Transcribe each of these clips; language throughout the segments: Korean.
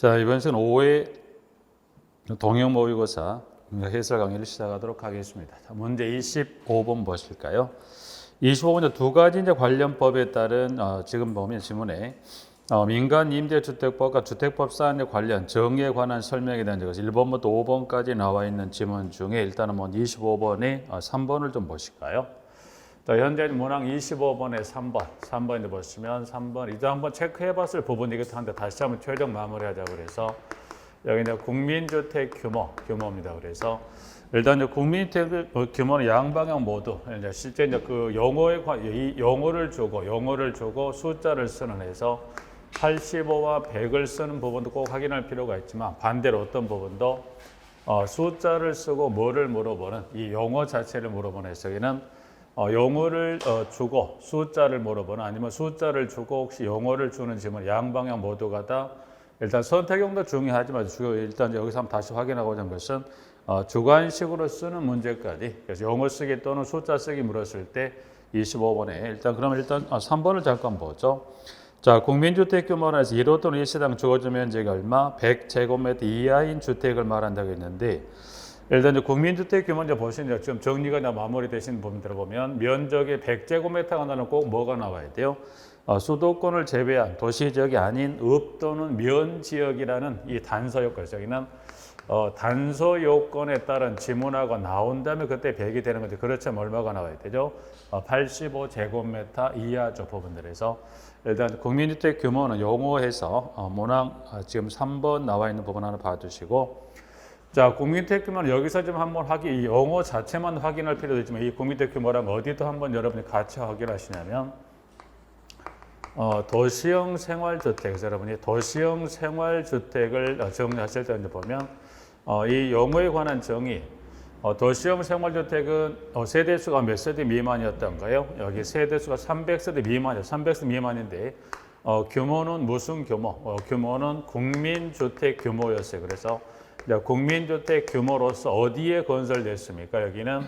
자, 이번 시간 5회 동형 모의고사 해설 강의를 시작하도록 하겠습니다. 자, 문제 25번 보실까요? 25번은 두 가지 이제 관련법에 따른 지금 보면 지문에 민간 임대주택법과 주택법 사안에 관련 정의에 관한 설명에 대한 것이 1번부터 5번까지 나와 있는 지문 중에 일단은 25번에 3번을 좀 보실까요? 현재 문항 25번에 3번 이제 보시면 3번 이제 한번 체크해 봤을 부분이기도 한데 다시 한번 최종 마무리하자고 그래서 여기 이제 국민주택 규모입니다. 그래서 일단 이제 국민주택 규모는 양방향 모두 이제 실제 이제 그 이 용어를 주고 숫자를 쓰는 해서 85와 100을 쓰는 부분도 꼭 확인할 필요가 있지만 반대로 어떤 부분도 숫자를 쓰고 뭐를 물어보는 이 용어 자체를 물어보는 해석에는 용어를 주고 숫자를 물어보는 아니면 숫자를 주고 혹시 용어를 주는 질문 양방향 모두가 다 일단 선택형도 중요하지만 일단 여기서 한번 다시 확인하고자 하는 것은 주관식으로 쓰는 문제까지 그래서 용어 쓰기 또는 숫자 쓰기 물었을 때 25번에 일단 3번을 잠깐 보죠. 자, 국민주택 규모로 해서 1호 또는 1세당 주거주 면적이 얼마? 100제곱미터 이하인 주택을 말한다고 했는데 일단 이제 국민주택 규모 이제 보시면 지금 정리가 다 마무리되신 부분들을 보면 면적이 100제곱미터가 나면 꼭 뭐가 나와야 돼요? 수도권을 제외한 도시 지역이 아닌 읍 또는 면 지역이라는 이 단서 요건, 여기는 단서 요건에 따른 지문하고 나온다면 그때 100이 되는 건데 그렇다면 얼마가 나와야 되죠? 85제곱미터 이하죠 부분들에서 일단 국민주택 규모는 용어에서 문항 지금 3번 나와 있는 부분 하나 봐주시고. 자, 국민주택 규모는 여기서 좀 한번 이 용어 자체만 확인할 필요도 있지만 이 국민주택 규모랑 어디도 한번 여러분이 같이 확인하시냐면 도시형 생활주택에서 여러분이 도시형 생활주택을 정리하실 때 이제 보면 이 용어에 관한 정의 도시형 생활주택은 세대수가 몇 세대 미만이었던가요? 여기 세대수가 300세대 미만이에요. 300세대 미만인데 규모는 무슨 규모? 규모는 국민주택 규모였어요. 그래서 국민주택 규모로서 어디에 건설됐습니까? 여기는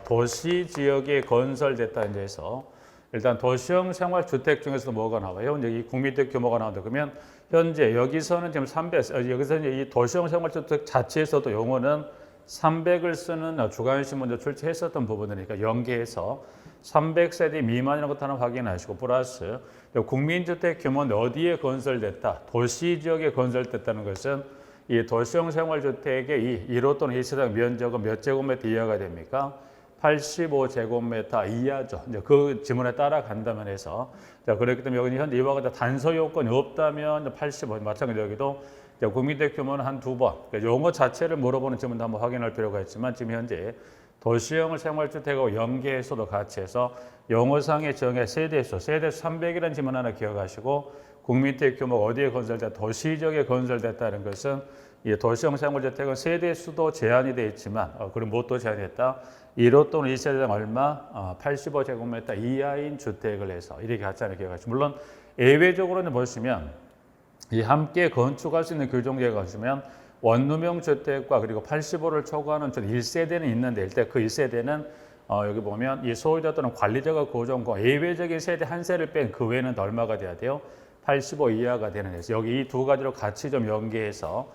도시 지역에 건설됐다 이제 해서 일단 도시형 생활주택 중에서도 뭐가 나와요? 여기 국민주택 규모가 나온다. 그러면 현재 여기서는 지금 300, 여기서 이제 이 도시형 생활주택 자체에서도 용어는 300을 쓰는 주관식 먼저 출제했었던 부분이니까 연계해서 300세대 미만이라는 것도 하나 확인하시고 플러스 국민주택 규모는 어디에 건설됐다? 도시 지역에 건설됐다는 것은 이 도시형 생활주택의 이 1호 또는 1세당 면적은 몇 제곱미터 이하가 됩니까? 85제곱미터 이하죠. 이제 그 지문에 따라간다면 해서 자, 그렇기 때문에 여기 현재 이와 같은 단서 요건이 없다면 85 마찬가지로 여기도 국민주택 규모는 한 두 번 그러니까 용어 자체를 물어보는 지문도 한번 확인할 필요가 있지만 지금 현재 도시형 생활주택하고 연계해서도 같이 해서 용어상의 정의 세대수 300이라는 지문 하나 기억하시고 국민주택 규모가 어디에 건설됐다? 도시 지역에 건설됐다는 것은 이 도시형 생활주택은 세대수도 제한이 되어 있지만 그럼 무엇도 제한했다? 1호 또는 2세대당 얼마? 85제곱미터 이하인 주택을 해서 이렇게 같이 하는 기억하시고 물론 예외적으로는 보시면 이 함께 건축할 수 있는 규정제가 있으면 원룸형 주택과 그리고 85를 초과하는 1세대는 있는데 일단 그 1세대는 여기 보면 이 소유자 또는 관리자가 고정과 예외적인 세대 한 세를 뺀 그 외에는 얼마가 돼야 돼요? 85 이하가 되는 해서 여기 이 두 가지로 같이 좀 연계해서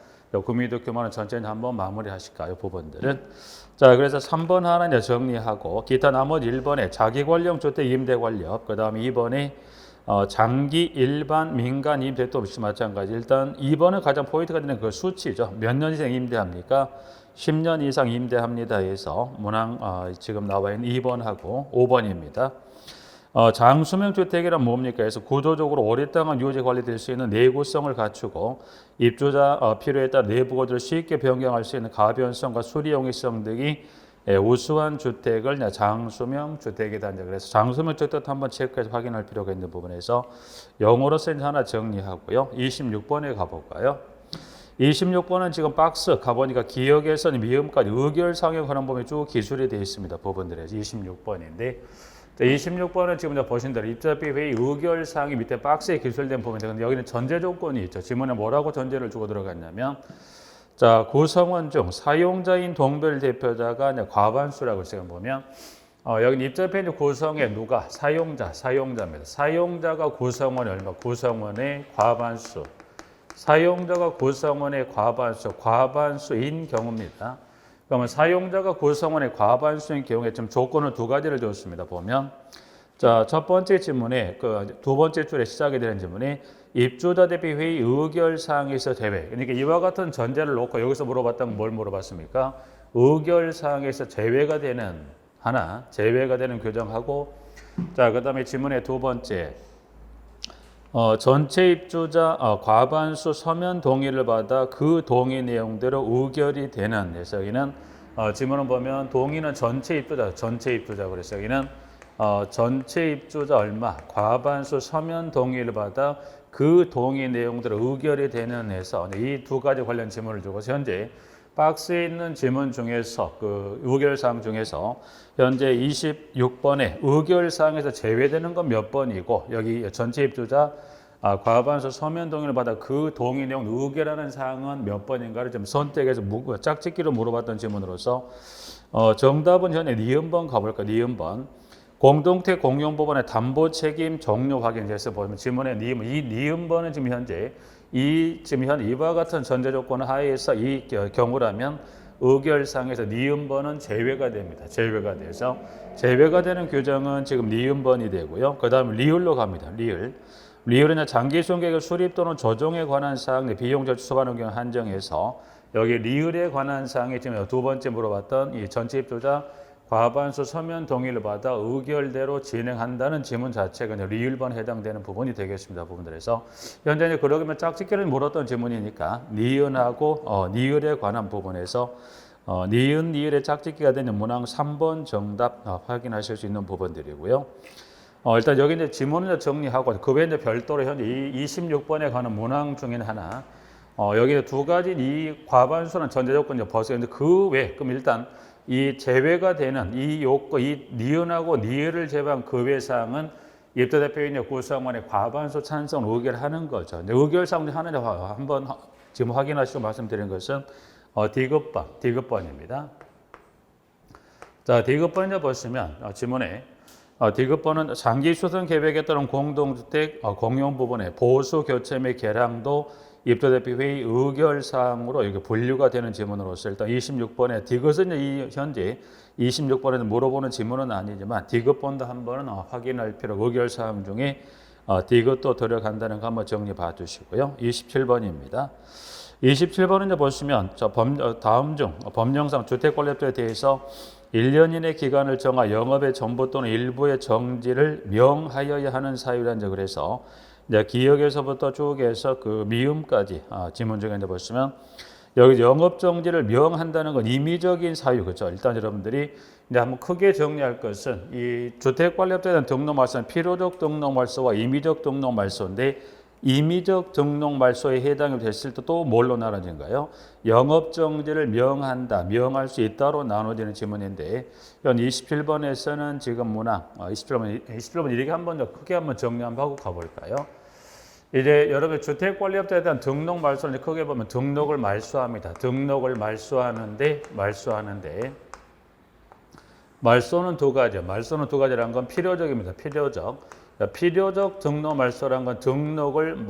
국민주택 규모는 전체는 한번 마무리하실까요? 부분들은. 자, 그래서 3번 하나 이제 정리하고 기타 나머지 1번에 자기관리형 주택 임대관리업, 그 다음에 2번에 장기 일반 민간 임대도 역시 마찬가지. 일단 2번은 가장 포인트가 되는 그 수치죠. 몇 년 이상 임대합니까? 10년 이상 임대합니다 해서 문항 지금 나와 있는 2번하고 5번입니다. 장수명 주택이란 뭡니까? 해서 구조적으로 오랫동안 유지 관리될 수 있는 내구성을 갖추고 입주자 필요에 따라 내부 구조를 쉽게 변경할 수 있는 가변성과 수리 용이성 등이 우수한 주택을 장수명 주택이다. 그래서 장수명 주택도 한번 체크해서 확인할 필요가 있는 부분에서 영어로서 하나 정리하고요. 26번에 가볼까요? 26번은 지금 박스 가보니까 기역에서 미음까지 의결상에 관한 부분이 쭉 기술이 되어 있습니다. 부분들에서 26번인데 26번은 지금 보신 대로 입자비 회의 의결사항이 밑에 박스에 기술된 부분인데 여기는 전제 조건이 있죠. 지문에 뭐라고 전제를 주고 들어갔냐면 자, 구성원 중 사용자인 동별 대표자가 과반수라고 지금 보면 여기 입자비 구성에 누가 사용자입니다. 사용자가 구성원이 얼마? 구성원의 과반수 사용자가 구성원의 과반수인 경우입니다. 그러면 사용자가 구성원의 과반수인 경우에 지금 조건을 두 가지를 줬습니다. 보면 자, 첫 번째 질문에 두 번째 줄에 시작이 되는 질문이 입주자 대비 회의 의결 사항에서 제외. 그러니까 이와 같은 전제를 놓고 여기서 물어봤던 건 뭘 물어봤습니까? 의결 사항에서 제외가 되는 하나, 제외가 되는 규정하고 자, 그다음에 질문의 두 번째. 전체 입주자 과반수 서면 동의를 받아 그 동의 내용대로 의결이 되는 그래서 여기는 지문을 보면 동의는 전체 입주자 그래서 여기는 전체 입주자 얼마 과반수 서면 동의를 받아 그 동의 내용대로 의결이 되는 해서 이 두 가지 관련 지문을 주고 현재 박스에 있는 지문 중에서 그 의결사항 중에서 현재 26번에 의결사항에서 제외되는 건 몇 번이고 여기 전체 입주자 과반수 서면 동의를 받아 그 동의 내용 의결하는 사항은 몇 번인가를 좀 선택해서 짝짓기로 물어봤던 지문으로서 정답은 현재 니은번 가볼까요? 니은번. 공동태 공용법원의 담보 책임 종료 확인해서 보면 지문의 니은, 이 니은번은 지금 현재 이와 같은 전제 조건 하에서 이 경우라면 의결상에서 니은번은 제외가 됩니다. 제외가 돼서 제외가 되는 규정은 지금 니은번이 되고요. 그 다음에 리을로 갑니다. 리을은 장기 승객의 수립 또는 조정에 관한 사항, 비용절 취소하는 경우 한정해서 여기 리을에 관한 사항이 지금 두 번째 물어봤던 이 전체 입주자 과반수 서면 동의를 받아 의결대로 진행한다는 지문 자체가 리을번 해당되는 부분이 되겠습니다. 부분들에서 현재 그러면 짝짓기를 물었던 지문이니까 니은하고 니을에 관한 부분에서 니은, 니을의 짝짓기가 되는 문항 3번 정답 확인하실 수 있는 부분들이고요. 일단 여기 이제 지문을 정리하고 그 외에 이제 별도로 현재 26번에 관한 문항 중인 하나 여기 두 가지 이 과반수는 전제 조건 벗어있는데 그 외 그럼 일단 이 제외가 되는 이 요건, 이 니은하고 니을을 제외한 그 외 사항은 입주 대표인의 구성원의 과반수 찬성 의결하는 거죠. 의결 사항 중 하나를 한번 지금 확인하시고 말씀드린 것은 디귿번입니다. 자, 디귿번 보시면 지문에 디귿번은 장기 수선 계획에 따른 공동주택 공용 부분의 보수 교체 및 개량도 입주 대표 회의 의결 사항으로 이렇게 분류가 되는 지문으로서 일단 26번에 디귿은 현재 26번에는 물어보는 지문은 아니지만 디귿번도 한번 확인할 필요 의결 사항 중에 디귿도 들어간다는 거 한번 정리 봐주시고요. 27번입니다. 27번은 이제 보시면 다음 중 법령상 주택관리업자에 대해서 1년 이내 기간을 정하 영업의 전부 또는 일부의 정지를 명하여야 하는 사유라는 점을 해서 이제 기역에서부터 쭉 해서 그 미음까지 지문 중에 이제 보시면 여기 영업 정지를 명한다는 건 임의적인 사유 그렇죠. 일단 여러분들이 이제 한번 크게 정리할 것은 이 주택관리업자에 대한 등록 말소는 필요적 등록 말소와 임의적 등록 말소인데 임의적 등록 말소에 해당이 됐을 때 또 뭘로 나눠진가요? 영업 정지를 명한다, 명할 수 있다로 나눠지는 지문인데 현 27번에서는 지금 문항 27번 이렇게 한번 더 크게 한번 정리 한번 하고 가볼까요? 이제 여러분 주택관리업자에 대한 등록 말소는 크게 보면 등록을 말소합니다. 등록을 말소하는데 말소는 두 가지요. 말소는 두 가지라는 건 필요적입니다. 필요적 등록 말소라는 건 등록을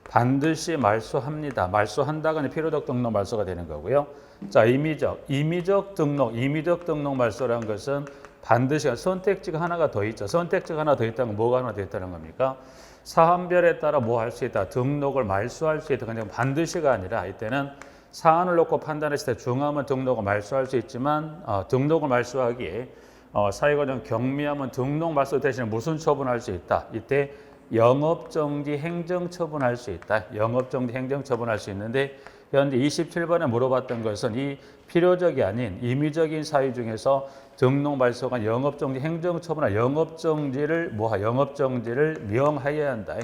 반드시 말소합니다. 말소한다가 필요적 등록 말소가 되는 거고요. 자, 임의적 등록 말소라는 것은 반드시 선택지가 하나가 더 있죠. 선택지가 하나 더 있다는 건 뭐가 하나 더 있다는 겁니까? 사안별에 따라 뭐 할 수 있다. 등록을 말소할 수 있다. 그냥 반드시가 아니라 이때는 사안을 놓고 판단했을 때 중하면 등록을 말소할 수 있지만 등록을 말소하기에 사유가 경미하면 등록 말소 대신에 무슨 처분할 수 있다. 이때 영업정지 행정처분할 수 있다. 영업정지 행정처분할 수 있는데 현재 27번에 물어봤던 것은 이 필요적이 아닌 임의적인 사유 중에서 등록 말소가 영업정지 행정처분할 영업정지를 명하여야 한다.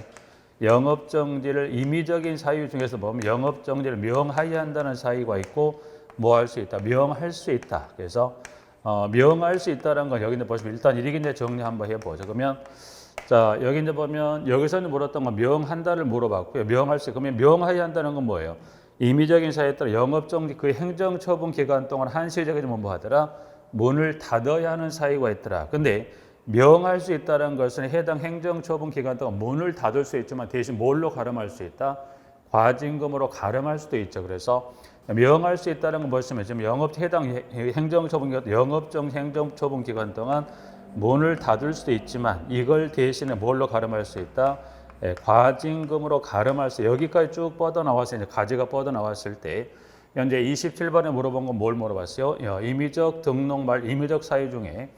영업정지를 임의적인 사유 중에서 보면 영업정지를 명하여야 한다는 사유가 있고 뭐 할 수 있다. 명할 수 있다. 그래서 명할 수 있다는 건 여기 이제 보시면 일단 이렇게 이제 정리 한번 해보죠. 그러면 자 여기 이제 보면 여기서는 물었던 건 명한다를 물어봤고요. 명할 수 그러면 명하여야 한다는 건 뭐예요? 임의적인 사유에 따라 영업정지 그 행정처분 기간 동안 한시적이면 뭐 하더라? 문을 닫아야 하는 사유가 있더라. 근데 명할 수 있다는 것은 해당 행정처분 기간 동안 문을 닫을 수 있지만 대신 뭘로 가름할 수 있다? 과징금으로 가름할 수도 있죠. 그래서 명할 수 있다는 건 뭐였으면 지금 해당 행정처분 기간, 영업정 행정처분 기간 동안 문을 닫을 수도 있지만 이걸 대신에 뭘로 가름할 수 있다? 과징금으로 가름할 수. 여기까지 쭉 뻗어 나와서 이제 가지가 뻗어 나왔을 때 현재 27번에 물어본 건 뭘 물어봤어요? 임의적 등록 말 임의적 사유 중에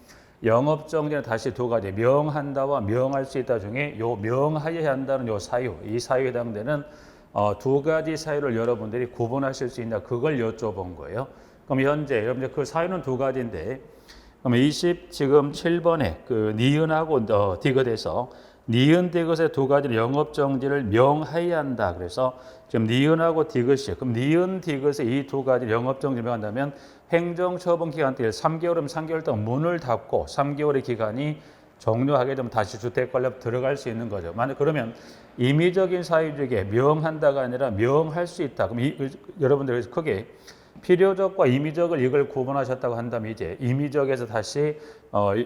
영업정지는 다시 두 가지 명한다와 명할 수 있다 중에 요 명하여야 한다는 요 사유, 이 사유에 해당되는 두 가지 사유를 여러분들이 구분하실 수 있냐 그걸 여쭤본 거예요. 그럼 현재 여러분들 그 사유는 두 가지인데 그럼 27번에 그 니은하고 디귿에서 니은 디귿의 두 가지는 영업정지를 명하여야 한다. 그래서 지금 니은하고 디귿이 그럼 니은 디귿의 이 두 가지를 영업정지를 명한다면 행정처분 기간 때 3개월이면 3개월 동안 문을 닫고 3개월의 기간이 종료하게 되면 다시 주택관리업 들어갈 수 있는 거죠. 만약 그러면 임의적인 사유 중에 명한다가 아니라 명할 수 있다. 그럼 여러분들 크게 필요적과 임의적을 이걸 구분하셨다고 한다면 이제 임의적에서 다시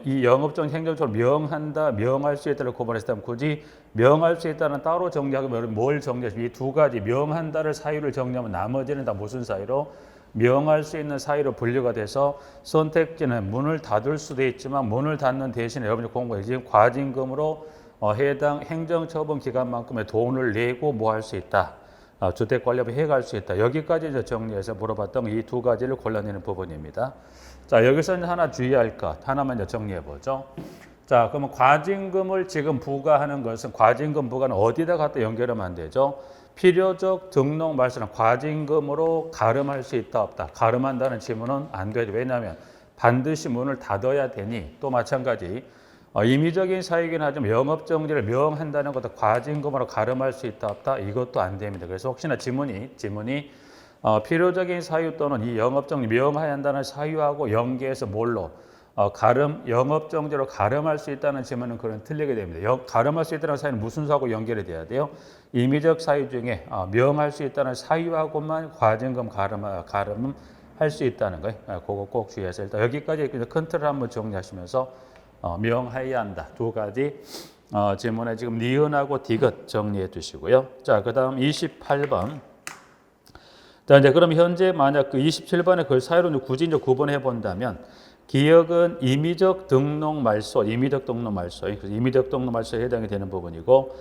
이 영업정 행정처를 명한다, 명할 수 있다를 구분했다면 굳이 명할 수 있다는 따로 정리하면 뭘 정리하시면 이 두 가지 명한다를 사유를 정리하면 나머지는 다 무슨 사유로 명할 수 있는 사유로 분류가 돼서 선택지는 문을 닫을 수도 있지만 문을 닫는 대신에 여러분이 공부해 지금 과징금으로 해당 행정처분 기간만큼의 돈을 내고 뭐 할 수 있다. 주택관리업에 해갈 수 있다. 여기까지 이제 정리해서 물어봤던 이 두 가지를 골라내는 부분입니다. 자, 여기서 이제 하나 주의할 것 하나만 이제 정리해 보죠. 자, 그러면 과징금을 지금 부과하는 것은 과징금 부과는 어디다 갖다 연결하면 안 되죠? 필요적 등록 말소는 과징금으로 가름할 수 있다 없다. 가름한다는 지문은 안 되죠. 왜냐하면 반드시 문을 닫아야 되니 또 마찬가지 임의적인 사유이긴 하지만 영업정지를 명한다는 것도 과징금으로 가름할 수 있다 없다 이것도 안 됩니다. 그래서 혹시나 지문이 필요적인 사유 또는 이 영업정지 명해야 한다는 사유하고 연계해서 뭘로 영업정지로 가름할 수 있다는 지문은 그건 틀리게 됩니다. 가름할 수 있다는 사유는 무슨 사유하고 연결이 돼야 돼요? 임의적 사유 중에 명할 수 있다는 사유하고만 과징금 가름할 수 있다는 거예요. 그거 꼭 주의하세요. 일단 여기까지 큰 틀을 한번 정리하시면서 명하여야 한다. 두 가지 지문에 지금 니은하고 디귿 정리해 두시고요. 자, 그다음 28번. 자, 이제 그럼 현재 만약 그 27번에 그 사유로 굳이 이제 구분해 본다면 기억은 임의적 등록 말소, 임의적 등록 말소에 해당이 되는 부분이고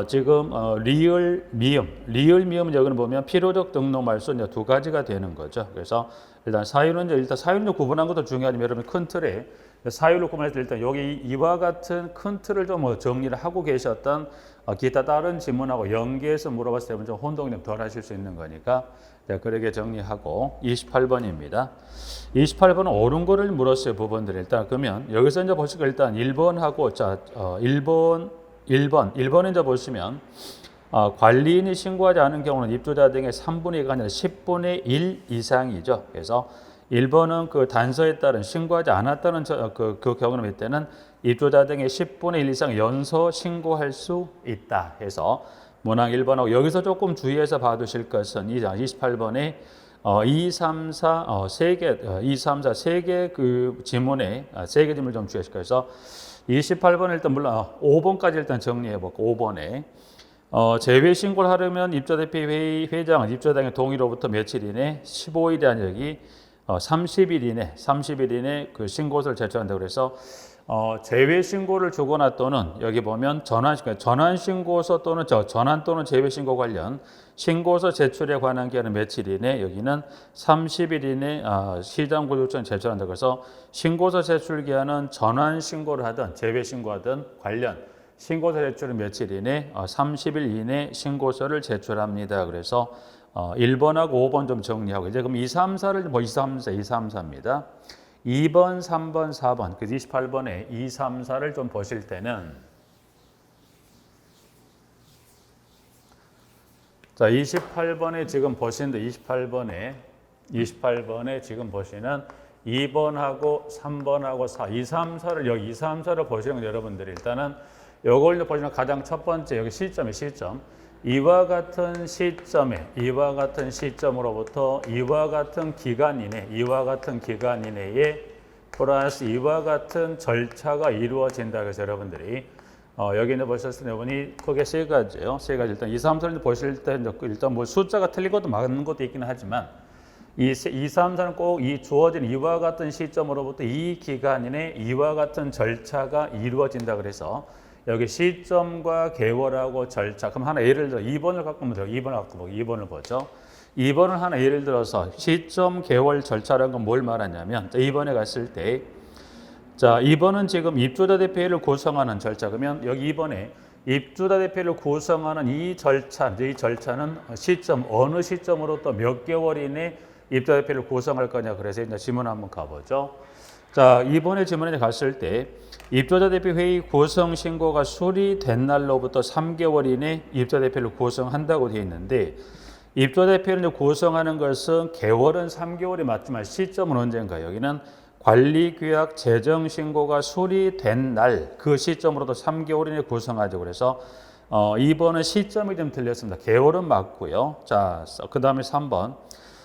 지금 리을 미음은 여기는 보면 필요적 등록 말소 이제 두 가지가 되는 거죠. 그래서 일단 사유는 구분한 것도 중요하지만 여러분 큰 틀에 사유를 구분해서 일단 여기 이와 같은 큰 틀을 좀 정리를 하고 계셨던 기타 다른 지문하고 연계해서 물어봤을 때 좀 혼동이 좀 덜 하실 수 있는 거니까 그렇게 정리하고 28번입니다. 28번은 옳은 거를 물었어요. 부분들 일단 그러면 여기서 이제 보시고 일단 1번하고 1번에 이제 보시면 관리인이 신고하지 않은 경우는 입주자 등의 3분의 2가 아니라 10분의 1 이상이죠. 그래서 1번은 그 단서에 따른 신고하지 않았다는 그 경우는 이때는 입주자 등의 10분의 1 이상 연서 신고할 수 있다 해서 문항 1번하고 여기서 조금 주의해서 봐두실 것은 28번에 2, 3, 4 3개 그 지문에 3개 지문을 좀 주의하실 거예요. 그래서 28번은 일단 물론 5번까지 일단 정리해 보고 5번에 제외 신고를 하려면 입주대표 회장은 입주자의 동의로부터 며칠 이내 15일이 아니라 여기 30일 이내 그 신고서를 제출한다고 그래서 제외 신고를 주거나 또는 여기 보면 전환 신고서 또는 전환 또는 제외 신고 관련 신고서 제출에 관한 기한은 며칠 이내 여기는 30일 이내 시장구 요청 제출한다. 그래서 신고서 제출 기한은 전환 신고를 하든 제외 신고하든 관련 신고서 제출은 며칠 이내 30일 이내 신고서를 제출합니다. 그래서 1번하고 5번 좀 정리하고 이제 그럼 2, 3, 4를 2, 3, 4입니다. 2번, 3번, 4번, 그 28번에 2, 3, 4를 좀 보실 때는 자, 28번에 지금 보시는데 28번에 지금 보시는 2번하고 3번하고 4, 2, 3, 4를 여기 2, 3, 4를 보시는 건 여러분들이 일단은 요걸 보시면 가장 첫 번째 여기 시점 이와 같은 시점으로부터 이와 같은 기간 이내에 플러스 이와 같은 절차가 이루어진다. 그래서 여러분들이 여기는 보셨을 때 여러분이 크게 세 가지예요. 세 가지 일단 2, 3, 4를 보실 때 일단 뭐 숫자가 틀린 것도 맞는 것도 있기는 하지만 2, 3, 4는 꼭 이 주어진 이와 같은 시점으로부터 이 기간 이내 이와 같은 절차가 이루어진다. 그래서 여기 시점과 개월하고 절차. 그럼 하나 예를 들어 2번을 갖고 보면 돼요. 2번을 갖고 보고 2번을 보죠. 2번을 하나 예를 들어서 시점, 개월, 절차라는 건 뭘 말하냐면 2번에 갔을 때 자, 2번은 지금 입주자 대표회를 구성하는 절차. 그러면 여기 2번에 입주자 대표를 구성하는 이 절차는 시점, 어느 시점으로부터 몇 개월 이내 입주자 대표를 구성할 거냐. 그래서 이제 지문 한번 가보죠. 자, 이번에 지문에 갔을 때 입주자 대표 회의 구성 신고가 수리된 날로부터 3개월 이내 입주자 대표를 구성한다고 되어 있는데 입주자 대표를 구성하는 것은 개월은 3개월이 맞지만 시점은 언젠가 여기는 관리규약 재정신고가 수리된 날 그 시점으로도 3개월 이내 구성하죠. 그래서 2번은 시점이 좀 틀렸습니다. 개월은 맞고요. 자, 그 다음에 3번.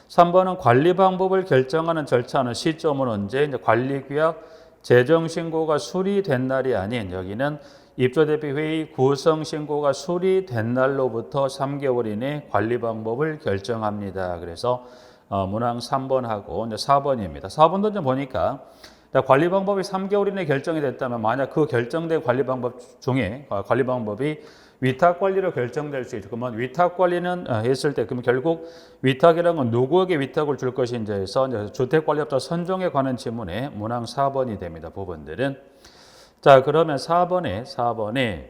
3번은 관리 방법을 결정하는 절차는 시점은 언제? 이제 관리규약 재정신고가 수리된 날이 아닌 여기는 입주대표 회의 구성신고가 수리된 날로부터 3개월 이내 관리 방법을 결정합니다. 그래서 문항 3번하고 이제 4번입니다. 4번도 좀 보니까 관리 방법이 3개월 이내 결정이 됐다면 만약 그 결정된 관리 방법 중에 관리 방법이 위탁 관리로 결정될 수 있죠. 그러면 위탁 관리는 했을 때 그러면 결국 위탁이라는 건 누구에게 위탁을 줄 것인지 해서 이제 주택관리업자 선정에 관한 지문에 문항 4번이 됩니다. 부분들은 자 그러면 4번에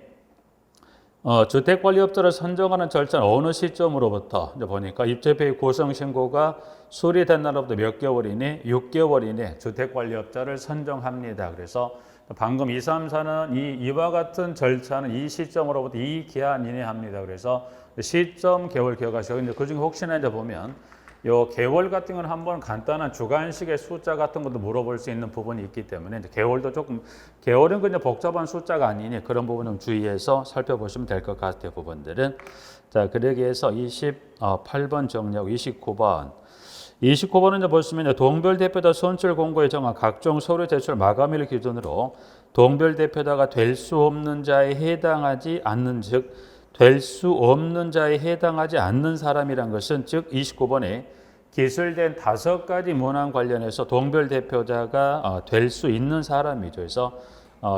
주택관리업자를 선정하는 절차는 어느 시점으로부터 이제 보니까 입주대표의 구성신고가 수리된 날로부터 몇 개월 이내 6개월 이내 주택관리업자를 선정합니다. 그래서 방금 2, 3, 4는 이와 같은 절차는 이 시점으로부터 이 기한 이내 합니다. 그래서 시점, 개월 기억하시고 근데 그중에 혹시나 이제 보면 요 개월 같은 건 한번 간단한 주간식의 숫자 같은 것도 물어볼 수 있는 부분이 있기 때문에 이제 개월도 조금 개월은 그냥 복잡한 숫자가 아니니 그런 부분 좀 주의해서 살펴보시면 될 것 같아요. 부분들은 자 그러기 위해서 28번 정리하고 29번 29번은 이제 보시면 동별 대표자 선출 공고에 정한 각종 서류 제출 마감일 기준으로 동별 대표자가 될 수 없는 자에 해당하지 않는 즉 될 수 없는 자에 해당하지 않는 사람이란 것은 즉 29번에 기술된 5가지 문항 관련해서 동별 대표자가 될 수 있는 사람이죠. 그래서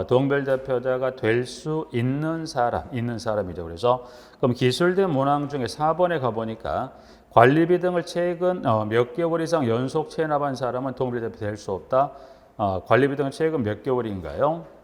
동별 대표자가 될 수 있는 사람이죠. 그래서 그럼 기술된 문항 중에 4번에 가보니까 관리비 등을 최근 몇 개월 이상 연속 체납한 사람은 동별 대표 될 수 없다. 관리비 등은 최근 몇 개월인가요?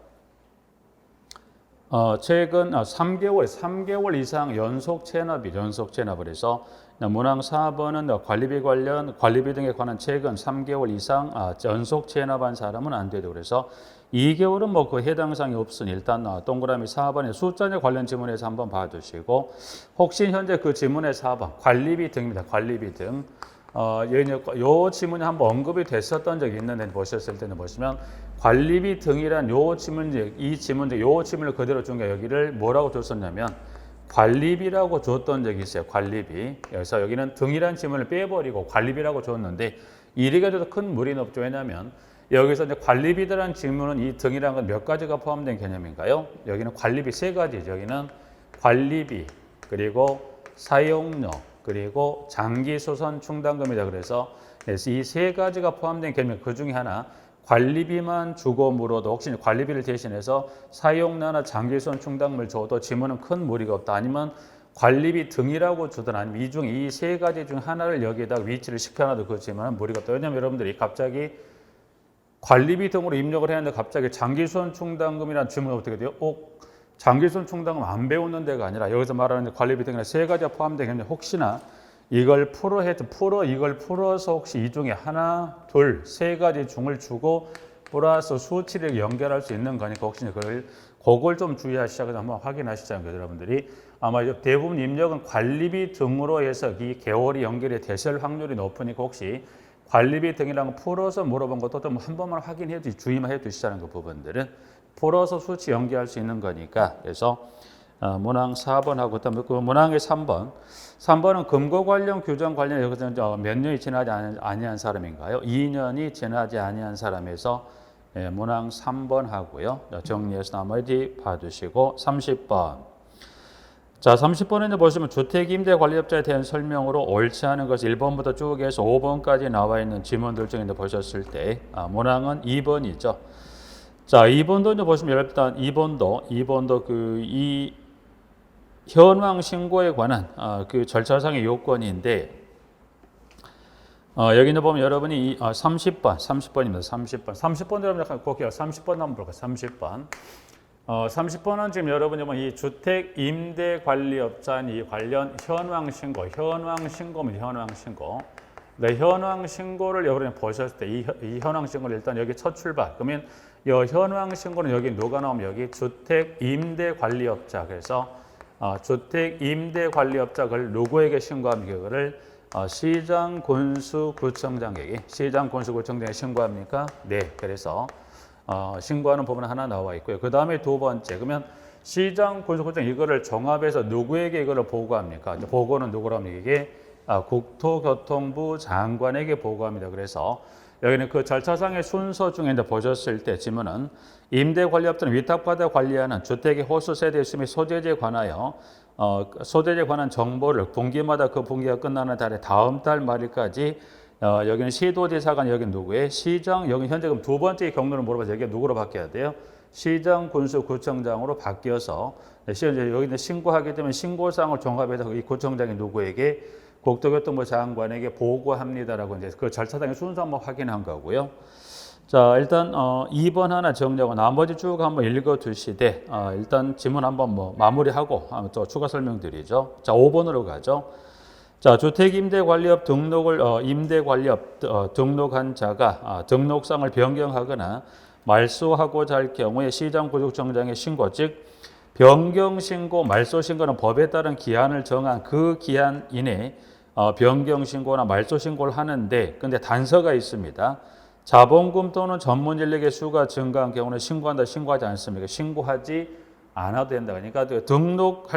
최근 3개월 이상 연속 체납을 해서 문항 4번은 관리비 등에 관한 최근 3개월 이상 연속 체납한 사람은 안 되죠. 그래서 2개월은 뭐 그 해당 사항이 없으니 일단 동그라미 4번의 숫자에 관련 지문에서 한번 봐주시고 혹시 현재 그 지문의 4번 관리비 등입니다. 관리비 등. 요 지문이 한번 언급이 됐었던 적이 있는데 보셨을 때는 보시면 관리비 등이란 요 지문제 요 지문을 그대로 준 게 여기를 뭐라고 줬었냐면 관리비라고 줬던 적이 있어요. 관리비. 그래서 여기는 등이란 지문을 빼버리고 관리비라고 줬는데 이리가 돼도 큰 무리는 없죠. 왜냐하면 여기서 이제 관리비라는 지문은 이 등이라는 건 몇 가지가 포함된 개념인가요? 여기는 관리비 3가지죠. 여기는 관리비 그리고 사용료 그리고 장기소선 충당금이다. 그래서 이 3가지가 포함된 개념 그 중에 하나 관리비만 주고 물어도 혹시 관리비를 대신해서 사용료나 장기소선 충당금을 줘도 지문은 큰 무리가 없다. 아니면 관리비 등이라고 주든 아니면 이 중 이 3가지 중 하나를 여기에다 위치를 시켜놔도 그 지문은 무리가 없다. 왜냐하면 여러분들이 갑자기 관리비 등으로 입력을 해야 하는데 갑자기 장기소선 충당금이라는 지문이 어떻게 돼요? 장기소선 충당금 안 배우는 데가 아니라 여기서 말하는 관리비 등이나 3가지가 포함되어 있는데 혹시나 이걸 이걸 풀어서 혹시 이 중에 하나, 둘, 3가지 중을 주고 플러스 수치를 연결할 수 있는 거니까 혹시 그걸 좀 주의하시자고 한번 확인하시자고요. 여러분들이 아마 대부분 입력은 관리비 등으로 해서 이 개월이 연결이 되실 확률이 높으니까 혹시 관리비 등이랑 풀어서 물어본 것도 좀 한 번만 확인해 주의만 해 두시자는 그 부분들은 풀어서 수치 연계할 수 있는 거니까 그래서 문항 4번하고 그다음에 그 문항의 3번은 금고 관련 규정 관련 여기서 몇 년이 지나지 아니한 사람인가요? 2년이 지나지 아니한 사람에서 예, 문항 3번 하고요. 정리해서 나머지 봐두시고 30번. 자, 30번에 보시면 주택임대관리업자에 대한 설명으로 옳지 않은 것이 1번부터 쭉 해서 5번까지 나와 있는 지문들 중에 보셨을 때 문항은 2번이죠. 자, 2번도 이제 보시면 일단 2번도 이 현황 신고에 관한 그 절차상의 요건인데 여기 이제 보면 여러분이 30번입니다. 30번 여러분 약간 꼭 30번 한번 볼까요? 30번. 30번은 지금 여러분이 이 주택 임대 관리업자인 이 관련 현황 신고입니다. 현황 신고. 네, 현황 신고를 여러분이 보셨을 때 이 현황 신고를 일단 여기 첫 출발. 그러면 이 현황 신고는 여기 누가 나오면 여기 주택 임대 관리업자. 그래서 주택 임대 관리업자 그걸 누구에게 신고합니까? 그거를 시장 군수구청장에게 신고합니까? 네. 그래서 신고하는 부분 하나 나와 있고요. 그 다음에 두 번째, 그러면 시장 군수구청 이거를 종합해서 누구에게 이거를 보고합니까? 이제 보고는 누구랍니까? 이게 국토교통부 장관에게 보고합니다. 그래서 여기는 그 절차상의 순서 중에 이제 보셨을 때 지문은 임대관리업자는 위탁받아 관리하는 주택의 호수 세대 및 소재지에 관하여 소재지에 관한 정보를 분기마다 그 분기가 끝나는 달에 다음 달 말일까지 여기는 시도지사관 여기 누구의 시장 여기 현재 그럼 두 번째 경로를 물어봐서 여기 누구로 바뀌어야 돼요? 시장 군수구청장으로 바뀌어서 여기는 신고하기 때문에 신고사항을 종합해서 이 구청장이 누구에게 국토교통부 장관에게 보고합니다라고 이제 그 절차상의 순서 한번 확인한 거고요. 자, 일단 2번 하나 정리하고 나머지 쭉 한번 읽어 두시되 일단 지문 한번 마무리하고 또 추가 설명드리죠. 자, 5번으로 가죠. 자, 주택임대관리업 등록을 임대관리업 등록한 자가 등록상을 변경하거나 말소하고자 할 경우에 시장구청장의 신고, 즉 변경 신고, 말소 신고는 법에 따른 기한을 정한 그 기한 이내 변경 신고나 말소 신고를 하는데, 근데 단서가 있습니다. 자본금 또는 전문 인력의 수가 증가한 경우는 신고한다, 신고하지 않습니까? 신고하지 않아도 된다. 그러니까 등록을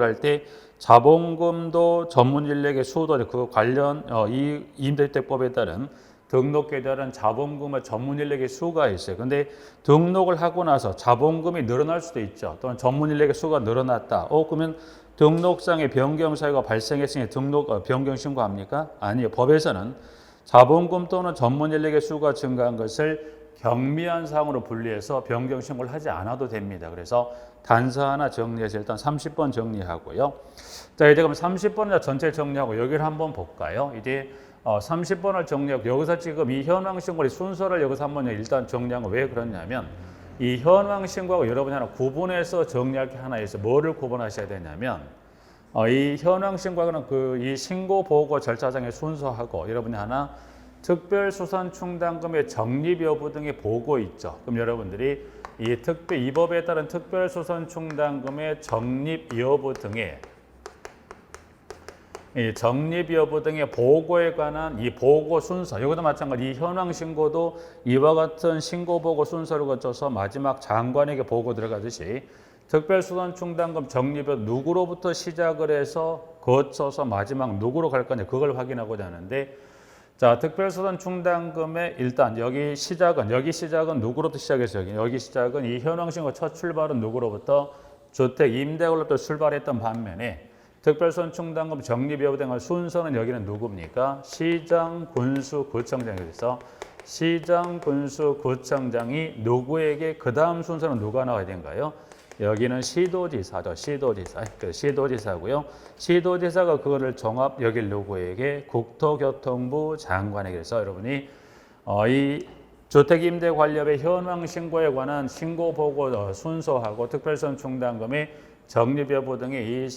할 때 자본금도 전문 인력의 수도 그 관련 이 임대주택법에 따른 등록에 따른 자본금의 전문 인력의 수가 있어요. 근데 등록을 하고 나서 자본금이 늘어날 수도 있죠. 또는 전문 인력의 수가 늘어났다. 그러면 등록상의 변경 사유가 발생했으니 변경 신고합니까? 아니요. 법에서는 자본금 또는 전문 인력의 수가 증가한 것을 경미한 사항으로 분리해서 변경 신고를 하지 않아도 됩니다. 그래서 단서 하나 정리해서 일단 30번 정리하고요. 자, 이제 그럼 30번을 전체 정리하고 여기를 한번 볼까요? 이제 30번을 정리하고 여기서 지금 이 현황 신고의 순서를 여기서 한번 일단 정리한 거 왜 그러냐면 이 현황 신고하고 여러분이 하나 구분해서 정리할 게 하나 있어요. 뭐를 구분하셔야 되냐면 이 현황 신고하고는 이 신고 보고 절차상의 순서하고 여러분이 하나 특별수선충당금의 적립 여부 등의 보고 있죠. 그럼 여러분들이 이 법에 따른 특별수선충당금의 적립 여부 등의 보고에 관한 이 보고 순서, 이것도 마찬가지 이 현황 신고도 이와 같은 신고 보고 순서를 거쳐서 마지막 장관에게 보고 들어가듯이 특별수선충당금 적립은 누구로부터 시작을 해서 거쳐서 마지막 누구로 갈 거냐 그걸 확인하고자 하는데, 자, 특별수선충당금의 일단 여기 시작은 누구로부터 시작했어요? 여기 시작은 이 현황신고 첫 출발은 누구로부터 주택 임대관리로부터 출발했던 반면에 특별수선충당금 적립 여부 등의 순서는 여기는 누굽니까? 시장 군수구청장에서 시장 군수구청장이 누구에게 그 다음 순서는 누가 나와야 되는가요? 여기는 시도지사죠. 시도지사고요. 시도지사가 그거를 종합 여길 누구에게? 국토교통부 장관에게. 해서 여러분이 이 주택임대관리업의 현황 신고에 관한 신고 보고 순서하고 특별수선충당금의 적립 여부 등의 이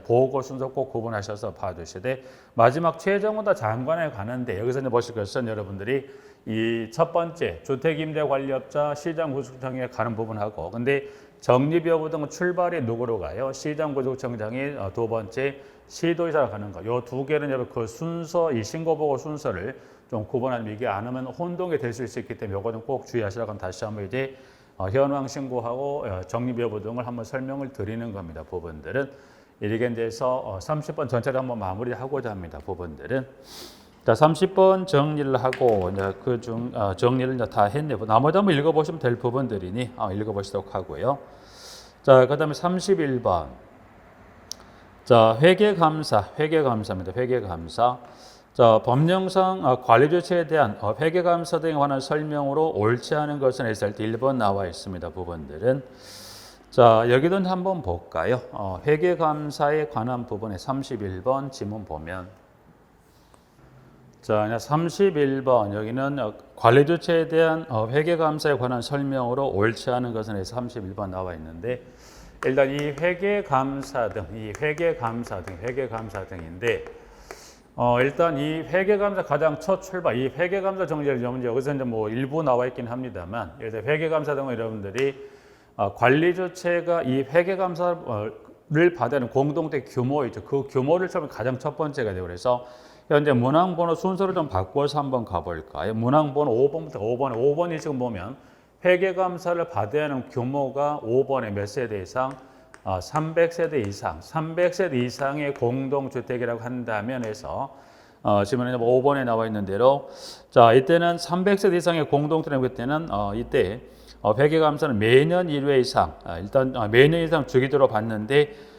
보고 순서 꼭 구분하셔서 봐주시되, 마지막 최종은 다 장관에 가는데 여기서 이제 보실 것은 여러분들이 이 첫 번째 주택임대관리업자 시장구청장에 가는 부분하고, 근데 적립 여부 등은 출발이 누구로 가요? 시장구청장이 두 번째 시도지사가 가는 거. 요 두 개는 여러분 그 순서, 이 신고보고 순서를 좀 구분하면 이게 안 하면 혼동이 될 수 있기 때문에 요거는 꼭 주의하시라고 다시 한번 이제 현황 신고하고 적립 여부 등을 한번 설명을 드리는 겁니다. 부분들은 이렇게 돼서 30번 전체를 한번 마무리하고자 합니다. 부분들은 자, 30번 정리를 하고 이제 정리를 이제 다 했네요. 나머지 한번 읽어보시면 될 부분들이니 읽어보시도록 하고요. 자, 그다음에 31번. 자, 회계감사입니다. 회계감사. 자, 법령상 관리조치에 대한 회계감사 등에 관한 설명으로 옳지 않은 것은 했을 때 1번 나와 있습니다. 부분들은. 자, 여기도 한번 볼까요? 회계감사에 관한 부분에 31번 지문 보면 자, 31번 여기는 관리조치에 대한 회계감사에 관한 설명으로 옳지 않은 것은 해서 31번 나와 있는데 일단 이 회계감사 등인데 일단 이 회계감사 가장 첫 출발 이 회계감사 정리를 여기서 이제 뭐 일부 나와 있긴 합니다만 회계감사 등은 여러분들이 관리조치가 이 회계감사를 받는 공동체 규모이죠. 그 규모를 처음 가장 첫 번째가 되고 그래서 현재 문항번호 순서를 좀 바꿔서 한번 가볼까요? 문항번호 5번부터 5번이 지금 보면 회계감사를 받아야 하는 규모가 5번에 몇 세대 이상? 300세대 이상. 300세대 이상의 공동주택이라고 한다면 해서 지금 5번에 나와 있는 대로 자 이때는 300세대 이상의 공동주택 그때는 이때 회계감사는 매년 1회 이상 일단 매년 이상 주기적으로 받는데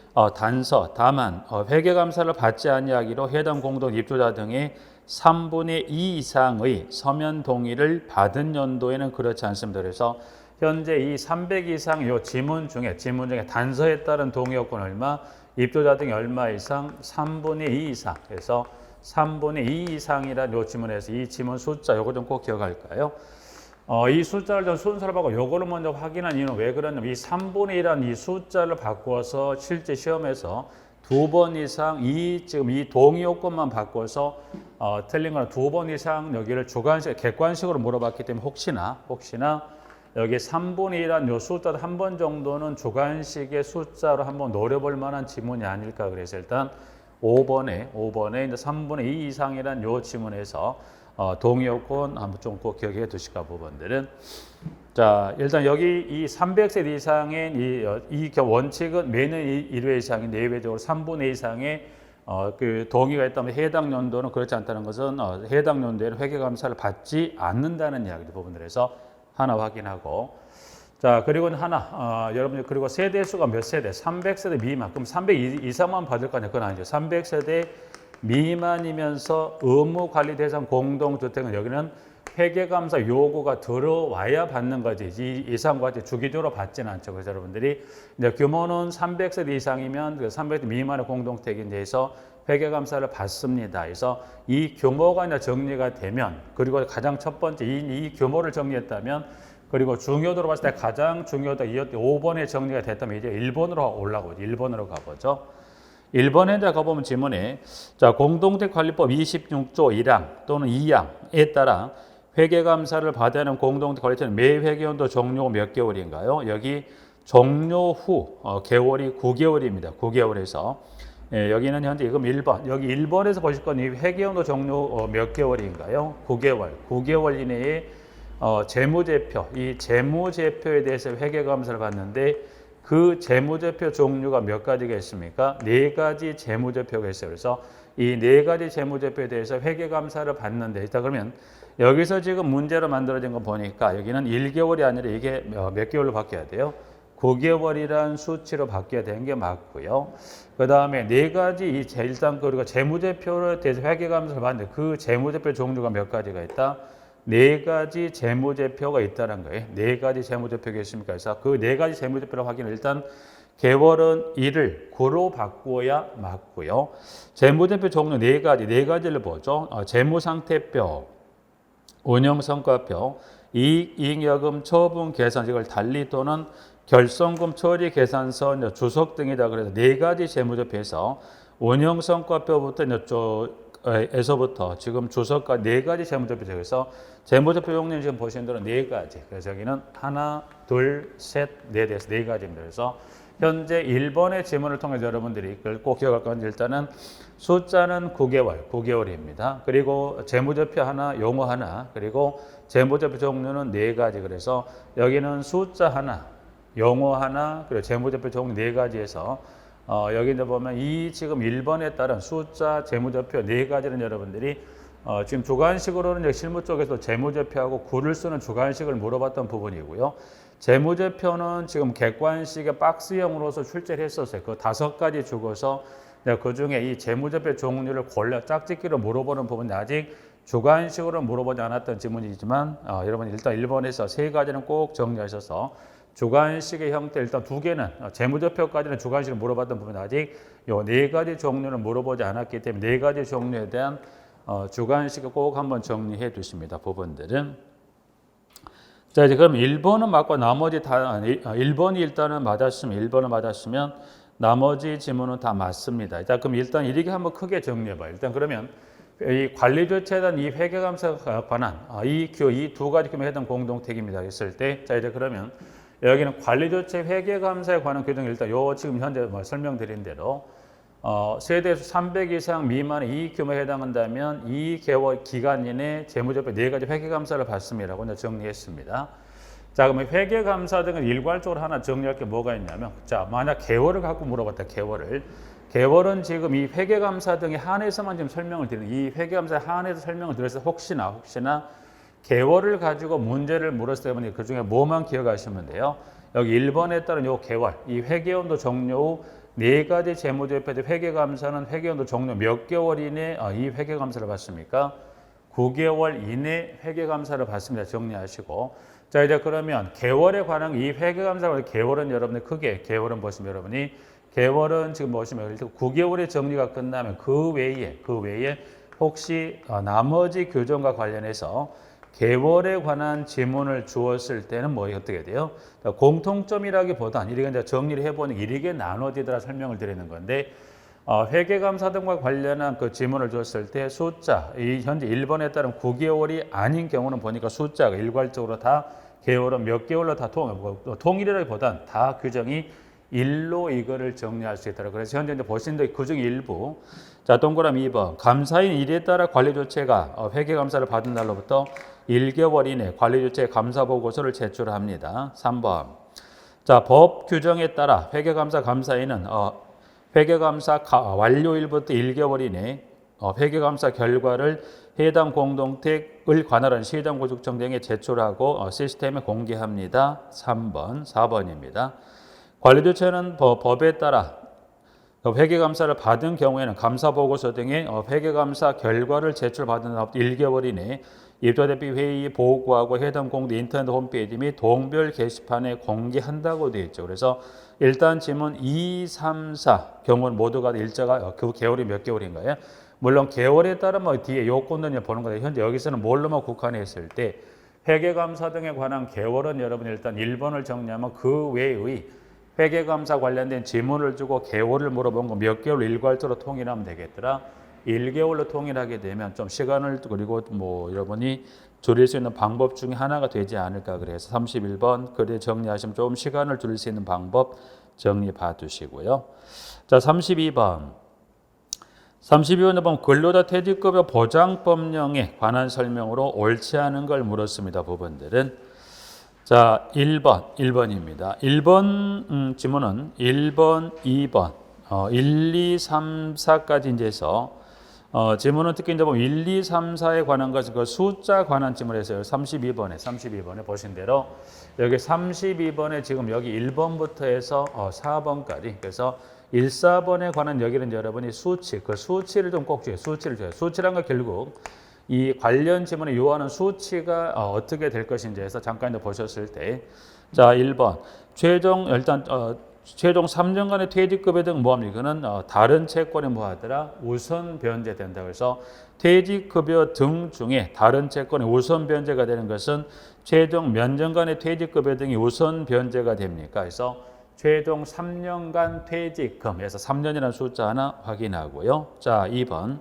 다만 회계감사를 받지 아니하기로 해당 공동 입주자 등의 3분의 2 이상의 서면 동의를 받은 연도에는 그렇지 않습니다. 그래서 현재 이 300 이상 요 지문 중에 단서에 따른 동의 요건 얼마, 입주자 등이 얼마 이상, 3분의 2 이상. 그래서 3분의 2 이상이란 요 지문에서 이 지문 숫자 요거 좀 꼭 기억할까요? 이 숫자를 좀 순서로 바꿔 요거를 먼저 확인한 이유는 왜 그러냐면 이 3분의 1이라는 이 숫자를 바꿔서 실제 시험에서 2번 이상 지금 이 동의 요건만 바꿔서 틀린 거는 2번 이상 여기를 객관식으로 물어봤기 때문에 혹시나 여기 3분의 1이라는 요 숫자도 한 번 정도는 주관식의 숫자로 한번 노려볼 만한 지문이 아닐까 그래서 일단 5번에 이제 3분의 2 이상이란 요 지문에서 동의 요건 한번 좀 꼭 기억해 두실까 부분들은 자 일단 여기 이 300세대 이상의 이 원칙은 매년 1회 이상인데 예외적으로 3분의 2 이상의 그 동의가 있다면 해당 연도는 그렇지 않다는 것은 해당 연도에는 회계감사를 받지 않는다는 이야기 부분들에서 하나 확인하고 자 그리고 여러분들 그리고 세대수가 몇 세대? 300세대 미만 그럼 300 이상만 받을 거 아니에요? 그건 아니죠. 300세대 미만이면서 의무관리 대상 공동주택은 여기는 회계감사 요구가 들어와야 받는 거지 이 이상과 같이 주기적으로 받지는 않죠. 그래서 여러분들이 이제 규모는 300세대 이상이면 300세대 미만의 공동주택에 대해서 회계감사를 받습니다. 그래서 이 규모가 이제 정리가 되면 그리고 가장 첫 번째 이 규모를 정리했다면 그리고 중요도로 봤을 때 가장 중요도 5번에 정리가 됐다면 이제 1번으로 올라오죠. 1번으로 가보죠. 1번에 가보면 지문에 자 공동주택관리법 26조 1항 또는 2항에 따라 회계감사를 받아야 하는 공동주택관리처는 매 회계연도 종료 몇 개월인가요? 여기 종료 후 개월이 9개월입니다. 9개월에서 여기는 현재 지금 1번 여기 1번에서 보실 건 이 회계연도 종료 몇 개월인가요? 9개월. 9개월 이내에 재무제표 이 재무제표에 대해서 회계감사를 받는데 그 재무제표 종류가 몇 가지가 있습니까? 4가지 재무제표가 있어요. 그래서 이 4가지 재무제표에 대해서 회계감사를 받는데 자 그러면 여기서 지금 문제로 만들어진 거 보니까 여기는 1개월이 아니라 이게 몇 개월로 바뀌어야 돼요? 9개월이란 수치로 바뀌어야 되는 게 맞고요. 그 다음에 4가지 일단 그리고 재무제표에 대해서 회계감사를 받는데 그 재무제표 종류가 몇 가지가 있다? 4가지 재무제표가 있다는 거예요. 4가지 재무제표가 있습니까? 그래서 그 4가지 재무제표를 확인을 일단 개월은 1을 9로 바꾸어야 맞고요. 재무제표 종류 4가지를 보죠. 재무상태표, 운영성과표, 이익여금 처분 계산식을 달리 또는 결손금 처리 계산서 주석 등이다. 그래서 4가지 재무제표에서 운영성과표부터 에서부터 지금 주석과 4가지 재무제표 중에서 재무제표 종류는 지금 보시는 대로 4가지. 그래서 여기는 하나, 둘, 셋, 넷에서 4가지입니다. 그래서 현재 1번의 지문을 통해서 여러분들이 꼭 기억할 건 일단은 숫자는 9개월입니다. 그리고 재무제표 하나, 용어 하나, 그리고 재무제표 종류는 4가지. 그래서 여기는 숫자 하나, 용어 하나, 그리고 재무제표 종류 4가지에서 여기 이제 보면 이 지금 1번에 따른 숫자 재무제표 4가지는 여러분들이 지금 주관식으로는 이제 실무 쪽에서 재무제표하고 구를 쓰는 주관식을 물어봤던 부분이고요. 재무제표는 지금 객관식의 박스형으로서 출제를 했었어요. 그 5가지 주고서 그 중에 이 재무제표 종류를 골라 짝짓기로 물어보는 부분이 아직 주관식으로 물어보지 않았던 지문이지만 여러분 일단 1번에서 3가지는 꼭 정리하셔서 주관식의 형태 일단 2개는 재무제표까지는 주관식을 물어봤던 부분이 아직 요 4가지 종류를 물어보지 않았기 때문에 4가지 종류에 대한 주관식을 꼭 한번 정리해 두십니다. 부분들은. 자, 이제 그럼 1번은 맞고 나머지 다 1번이 일단은 맞았으면 1번을 맞았으면 나머지 지문은 다 맞습니다. 자, 그럼 일단 이렇게 한번 크게 정리해 봐요. 일단 그러면 이 관리조치에 대한 이 회계감사에 관한 이 2가지 규모에 해당 공동택입니다. 했을 때 자, 이제 그러면 여기는 관리조치 회계감사에 관한 규정이 일단 요 지금 현재 설명드린 대로 세대수 300 이상 미만의 이익 규모에 해당한다면 2개월 기간 이내 재무제표 4가지 회계감사를 받습니다라고 이제 정리했습니다. 자, 그러면 회계감사 등을 일괄적으로 하나 정리할 게 뭐가 있냐면, 자, 만약 개월을 갖고 물어봤다, 개월은 지금 이 회계감사 등에 한해서만 지금 설명을 드리는, 이 회계감사에 한해서 설명을 드려서 혹시나 개월을 가지고 문제를 물었을 때 그 중에 뭐만 기억하시면 돼요. 여기 1번에 따른 요 개월, 이 회계연도 종료 후 4가지 재무제표의 회계감사는 회계연도 종료 몇 개월 이내 이 회계감사를 받습니까? 9개월 이내 회계감사를 받습니다. 정리하시고. 자, 이제 그러면 개월에 관한 이 회계감사 개월은 여러분들 크게 개월은 보시면 여러분이 개월은 지금 보시면 9개월의 정리가 끝나면 그 외에 혹시 나머지 규정과 관련해서 개월에 관한 지문을 주었을 때는 뭐 어떻게 돼요? 공통점이라기보단 이렇게 이제 정리를 해보니 이렇게 나눠지더라 설명을 드리는 건데 회계감사 등과 관련한 그 지문을 줬을 때 숫자, 이 현재 1번에 따른 9개월이 아닌 경우는 보니까 숫자가 일괄적으로 다 개월은 몇 개월로 다 통일이라기보단 다 규정이 일로 이거를 정리할 수 있다고. 그래서 현재 이제 보신 데 그중 일부. 자, 동그라미 2번. 감사인 일에 따라 관리조치가 회계감사를 받은 날로부터 1개월 이내 관리조치의 감사보고서를 제출합니다. 3번. 자, 법 규정에 따라 회계감사 감사인은 회계감사 완료일부터 1개월 이내 회계감사 결과를 해당 공동택을 관할하는 시정구축청 등에 제출하고 시스템에 공개합니다. 3번, 4번입니다. 관리조치는 법에 따라 회계감사를 받은 경우에는 감사보고서 등의 회계감사 결과를 제출받은 날부터 1개월 이내 입조대표 회의 보고하고 해당 공도 인터넷 홈페이지 및 동별 게시판에 공개한다고 되어 있죠. 그래서 일단 지문 2, 3, 4 경우는 모두가 일자가 그 개월이 몇 개월인가요? 물론 개월에 따른 뒤에 요건을 보는 건데 현재 여기서는 뭘로만 국한해 있을 때 회계감사 등에 관한 개월은 여러분 일단 1번을 정리하면 그 외의 회계감사 관련된 지문을 주고 개월을 물어본 거 몇 개월 일괄적으로 통일하면 되겠더라. 1개월로 통일하게 되면 좀 시간을 그리고 여러분이 줄일 수 있는 방법 중에 하나가 되지 않을까 그래서 31번 그래 정리하시면 좀 시간을 줄일 수 있는 방법 정리 봐두시고요. 자, 32번. 32번에 보면 근로자 퇴직급여 보장법령에 관한 설명으로 옳지 않은 걸 물었습니다. 부분들은. 자, 1번입니다. 1번 지문은 1번, 2번, 1, 2, 3, 4까지 이제 해서 지문은 특히 이제 보면 1, 2, 3, 4에 관한 것은 그 숫자 관한 지문에서요. 32번에 보신 대로 여기 32번에 지금 여기 1번부터 해서 4번까지 그래서 1, 4번에 관한 여기는 여러분이 수치, 그 수치를 좀 꼭 줘요. 수치를 줘요. 수치란 건 결국 이 관련 지문에 요하는 수치가 어떻게 될 것인지 해서 잠깐 보셨을 때 자, 1번 최종 3년간의 퇴직급여 등 뭐합니까? 이거는 다른 채권에 뭐하더라? 우선 변제된다. 그래서 퇴직급여 등 중에 다른 채권에 우선 변제가 되는 것은 최종 몇 년간의 퇴직급여 등이 우선 변제가 됩니까? 그래서 최종 3년간 퇴직금에서 3년이라는 숫자 하나 확인하고요. 자, 2번.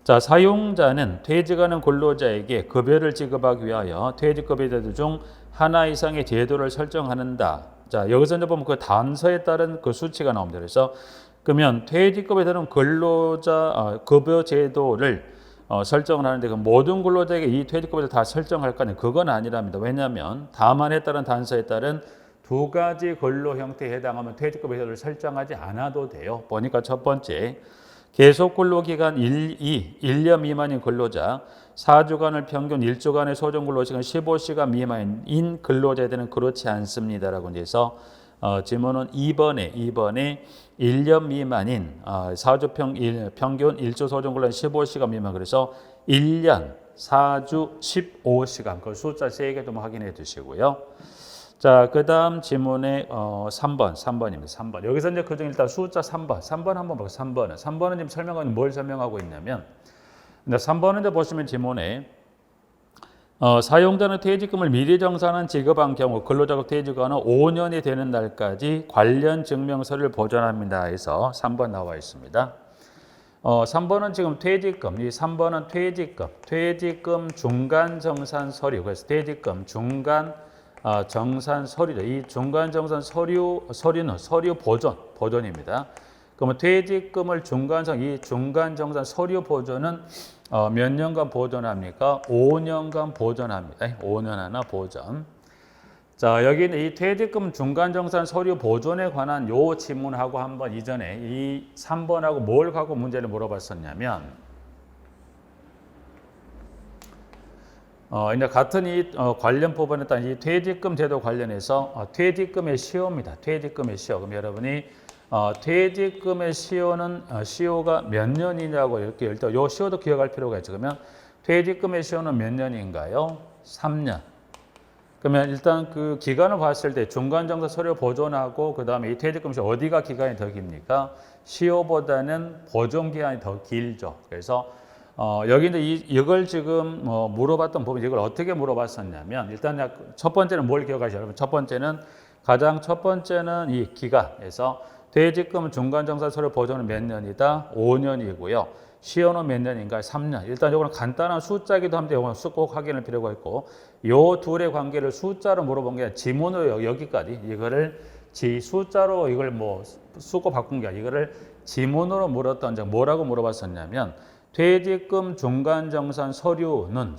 자, 사용자는 퇴직하는 근로자에게 급여를 지급하기 위하여 퇴직급여제도 중 하나 이상의 제도를 설정하는다. 자, 여기서 이제 보면 그 단서에 따른 그 수치가 나옵니다. 그래서 그러면 퇴직급여에 따른 근로자 급여 제도를 설정을 하는데 그 모든 근로자에게 이 퇴직급여를 다 설정할 거는 그건 아니랍니다. 왜냐하면 다만에 따른 단서에 따른 2가지 근로 형태에 해당하면 퇴직급여 제도를 설정하지 않아도 돼요. 보니까 첫 번째 계속 근로기간 1년 미만인 근로자, 4주간을 평균 1주간의 소정 근로시간 15시간 미만인 근로자에 대해서는 그렇지 않습니다라고 해서 지문은 2번에 1년 미만인 4주 평균 1주 소정 근로 15시간 미만, 그래서 1년 4주 15시간, 그 숫자 3개 좀 확인해 주시고요. 자, 그 다음 지문의 3번입니다. 3번. 여기서 이제 그중 일단 숫자 3번 한번 볼게요. 3번은 지금 설명하는 뭘 설명하고 있냐면, 3번은 이제 보시면 지문에 사용자는 퇴직금을 미리 정산한 지급한 경우 근로자가 퇴직하는 5년이 되는 날까지 관련 증명서를 보존합니다 해서 3번 나와 있습니다. 3번은 지금 퇴직금, 이 3번은 퇴직금 중간 정산 서류, 그래서 퇴직금 중간 정산 서류죠. 이 중간 정산 서류는 서류 보존입니다. 그러면 퇴직금을 이 중간 정산 서류 보존은 몇 년간 보존합니까? 5년간 보존합니다. 5년 하나 보존. 자, 여기는 이 퇴직금 중간 정산 서류 보존에 관한 요 지문하고 한번 이전에 이 3번하고 뭘 갖고 문제를 물어봤었냐면, 이제 같은 이 관련 부분에 따른 이 퇴직금 제도 관련해서 퇴직금의 시효입니다. 퇴직금의 시효. 그럼 여러분이 퇴직금의 시효가 몇 년이냐고 이렇게 일단 요 시효도 기억할 필요가 있죠. 그러면 퇴직금의 시효는 몇 년인가요? 3년. 그러면 일단 그 기간을 봤을 때 중간정산 서류 보존하고 그 다음에 이 퇴직금 시효 어디가 기간이 더 깁니까? 시효보다는 보존 기간이 더 길죠. 그래서 여기 이제 이걸 지금 물어봤던 부분, 이걸 어떻게 물어봤었냐면, 일단 첫 번째는 뭘 기억하시죠? 여러분, 첫 번째는 이 기간에서 퇴직금 중간정산 서류 보존은 몇 년이다? 5년이고요. 시효는 몇 년인가? 3년. 일단 이거는 간단한 숫자기도 한데 이거는 꼭 확인할 필요가 있고, 요 둘의 관계를 숫자로 물어본 게 아니라 지문으로 여기까지 이거를 숫자로 이걸 뭐 쓰고 바꾼 게 아니라 이거를 지문으로 물었던 적 뭐라고 물어봤었냐면, 퇴직금 중간정산 서류는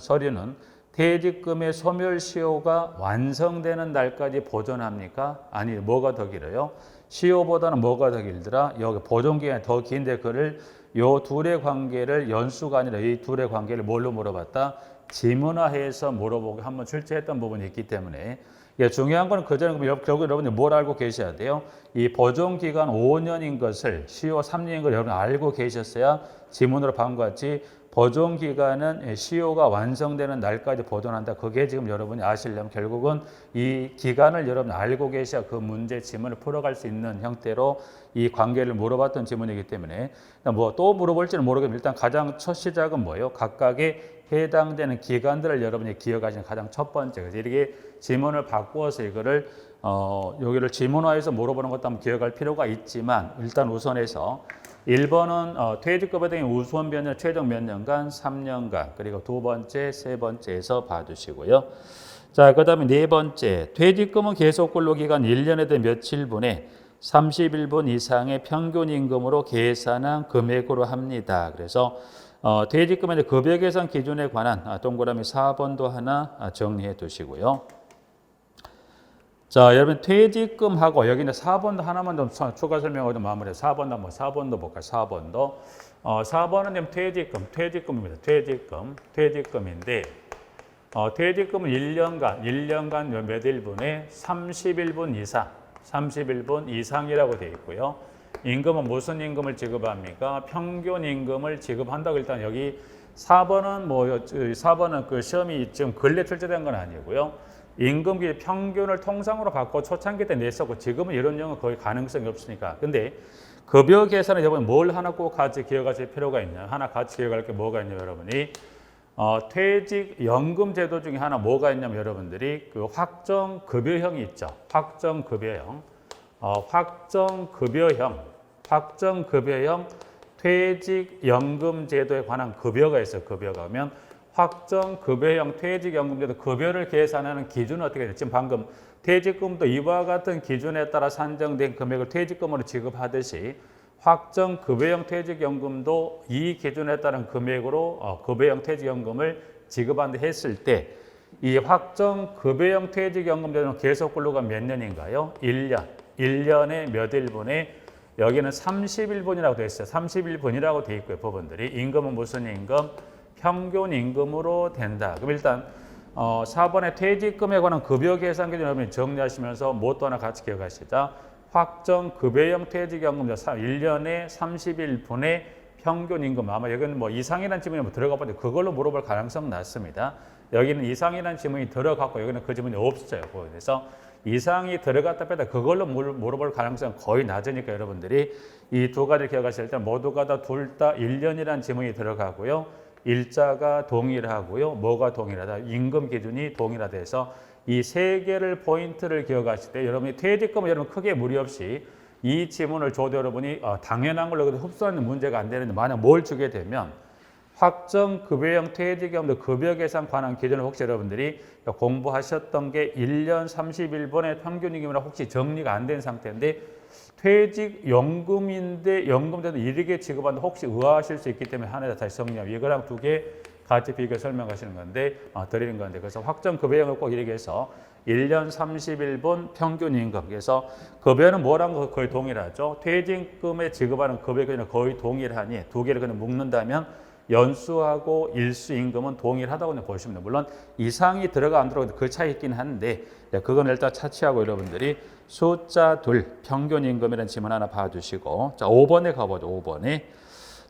퇴직금의 소멸시효가 완성되는 날까지 보존합니까? 아니, 뭐가 더 길어요? 시효보다는 뭐가 더 길더라? 여기 보존기간이 더 긴데 그를 요 둘의 관계를 연수가 아니라 이 둘의 관계를 뭘로 물어봤다? 지문화해서 물어보고 한번 출제했던 부분이 있기 때문에, 중요한 건 그 전에 결국 여러분이 뭘 알고 계셔야 돼요? 이 보존기간 5년인 것을 시효 3년인 걸 여러분 알고 계셨어야 지문으로 방과 같이 보존기간은 시효가 완성되는 날까지 보존한다. 그게 지금 여러분이 아시려면 결국은 이 기간을 여러분 알고 계셔야 그 문제 지문을 풀어갈 수 있는 형태로 이 관계를 물어봤던 지문이기 때문에, 뭐 또 물어볼지는 모르겠지만 일단 가장 첫 시작은 뭐예요? 각각의 해당되는 기간들을 여러분이 기억하시는 가장 첫 번째. 그래서 이렇게 지문을 바꾸어서 이거를 여기를 지문화해서 물어보는 것도 한번 기억할 필요가 있지만, 일단 우선해서 1번은 퇴직급에 대한 우선 변경 최종 몇 년간? 3년간. 그리고 두 번째, 세 번째에서 봐주시고요. 자, 그 다음에 네 번째, 퇴직금은 계속 근로기간 1년에 대한 며칠분에 31분 이상의 평균 임금으로 계산한 금액으로 합니다. 그래서 퇴직금의 급여 계산 기준에 관한 동그라미 4번도 하나 정리해 두시고요. 자, 여러분 퇴직금하고 여기는 4번도 하나만 좀 추가 설명하고 마무리해. 4번도 볼까요? 4번도. 4번은 퇴직금입니다. 퇴직금인데 퇴직금은 1년간 몇 일분에 31분 이상이라고 되어 있고요. 임금은 무슨 임금을 지급합니까? 평균 임금을 지급한다고. 일단 여기 4번은 그 시험이 지금 근래 출제된 건 아니고요. 임금기 평균을 통상으로 받고 초창기 때 냈었고 지금은 이런 경우 거의 가능성이 없으니까. 근데 급여 계산에 여러분 뭘 하나 꼭 같이 기억하실 필요가 있냐? 하나 같이 기억할 게 뭐가 있냐면 여러분이 퇴직연금 제도 중에 하나 뭐가 있냐면 여러분들이 그 확정급여형이 있죠. 확정급여형 퇴직연금 제도에 관한 급여가 있어요. 급여가 하면 확정급여형 퇴직연금제도 급여를 계산하는 기준은 어떻게 되죠? 지금 방금 퇴직금도 이와 같은 기준에 따라 산정된 금액을 퇴직금으로 지급하듯이 확정급여형 퇴직연금도 이 기준에 따른 금액으로 급여형 퇴직연금을 지급한다 했을 때 이 확정급여형 퇴직연금제도는 계속근로가 몇 년인가요? 1년에 몇 일분에 여기는 31분이라고 되어 있어요. 31분이라고 되어 있고요. 부분들이 임금은 무슨 임금? 평균 임금으로 된다. 그럼 일단 4번의 퇴직금에 관한 급여 계산 기준 여러분이 정리하시면서 무엇도 하나 같이 기억하시자. 확정 급여형 퇴직연금 1년에 31분의 평균 임금. 아마 여기는 뭐 이상이라는 지문이 들어가 봤는데 그걸로 물어볼 가능성은 낮습니다. 여기는 이상이라는 지문이 들어갔고 여기는 그 지문이 없어요. 그래서 이상이 들어갔다 뺐다 그걸로 물어볼 가능성은 거의 낮으니까 여러분들이 이 두 가지를 기억하실 때 모두가 다 둘 다 1년이라는 지문이 들어가고요. 일자가 동일하고요. 뭐가 동일하다? 임금 기준이 동일하다 해서 이 세 개를 포인트를 기억하실 때 여러분이 퇴직금은 여러분 크게 무리 없이 이 지문을 줘도 여러분이 당연한 걸로 흡수하는 문제가 안 되는데 만약 뭘 주게 되면 확정 급여형 퇴직연금 급여 계산 관한 기준을 혹시 여러분들이 공부하셨던 게 1년 31분의 평균 임금이라 혹시 정리가 안 된 상태인데 퇴직연금인데 연금제도 이르게 지급하는데 혹시 의아하실 수 있기 때문에 하나 다시 정리하고 이거랑 두 개 같이 비교 설명하시는 건데 드리는 건데 그래서 확정 급여형을 꼭 이렇게 해서 1년 31분 평균 임금 그래서 급여는 뭐랑 거의 동일하죠. 퇴직금에 지급하는 급여 기준은 거의 동일하니 두 개를 그냥 묶는다면 연수하고 일수 임금은 동일하다고 보시면 돼요. 물론 이상이 들어가 안 들어가 그 차이 있긴 한데 그건 일단 차치하고 여러분들이 숫자 2 평균 임금이라는 지문 하나 봐주시고 자 5번에 가보죠. 5번에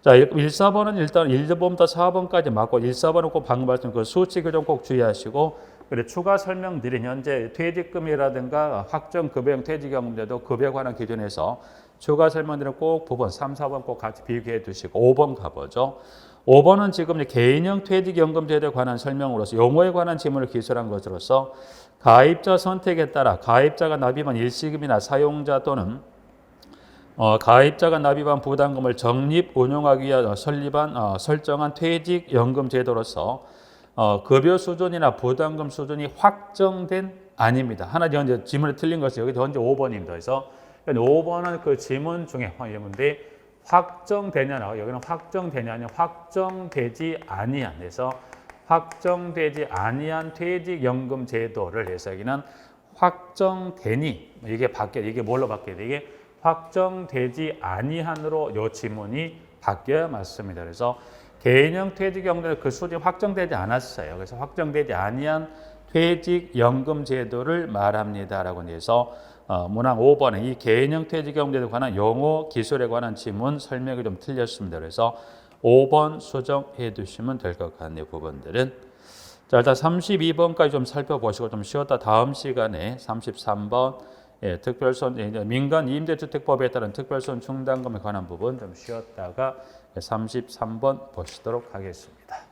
자 1, 4번은 일단 1번부터 4번까지 맞고 1, 4번은 꼭 방금 말씀 그 수치 교정 꼭 주의하시고 그래 추가 설명드린 현재 퇴직금이라든가 확정 급여형 퇴직연금제도 급여에 관한 기준에서 추가 설명드린 꼭 부분 3, 4번 꼭 같이 비교해 두시고 5번 가보죠. 5번은 지금 개인형 퇴직연금제도에 관한 설명으로서 용어에 관한 지문을 기술한 것으로서 가입자 선택에 따라 가입자가 납입한 일시금이나 사용자 또는 가입자가 납입한 부담금을 적립 운용하기 위해 설정한 퇴직연금 제도로서 급여 수준이나 부담금 수준이 확정된 아닙니다. 하나 이제 지문에 틀린 것이 여기 현재 5번입니다. 그래서 5번은 그 지문 중에 문제 확정되냐나 여기는 확정되냐냐 확정되지 아니한 해서 확정되지 아니한 퇴직연금 제도를 해서 여기는 확정되니 이게 뭘로 바뀌어야 돼? 이게 확정되지 아니한으로 요 지문이 바뀌어야 맞습니다. 그래서 개인형 퇴직연금 그 수준이 확정되지 않았어요. 그래서 확정되지 아니한 퇴직연금 제도를 말합니다라고 해서 문항 5번에 이 개인형 퇴직연금 제도에 관한 용어 기술에 관한 지문 설명이 좀 틀렸습니다. 그래서 5번 수정해 두시면 될 것 같네요. 부분들은 자 일단 32번까지 좀 살펴보시고 좀 쉬었다 다음 시간에 33번 특별손 민간 임대주택법에 따른 특별손 충당금에 관한 부분 좀 쉬었다가 33번 보시도록 하겠습니다.